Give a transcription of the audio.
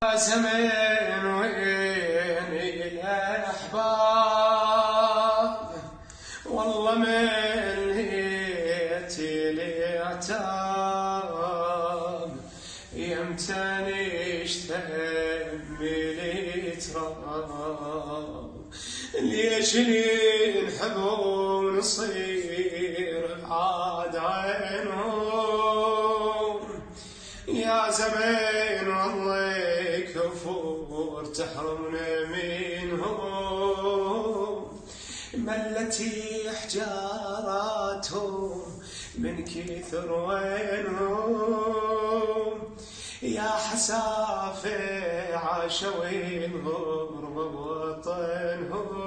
زمن وين الأحباب والله من هيتي العتاب يمتى نشتمل تراب ليش ننحب ونصير بعاد عينهم يا زمن والله كفور تحرمنا منهم ملتي حجاراتهم من كثر وينهم يا حسافة عاشوا الغربة بوطنهم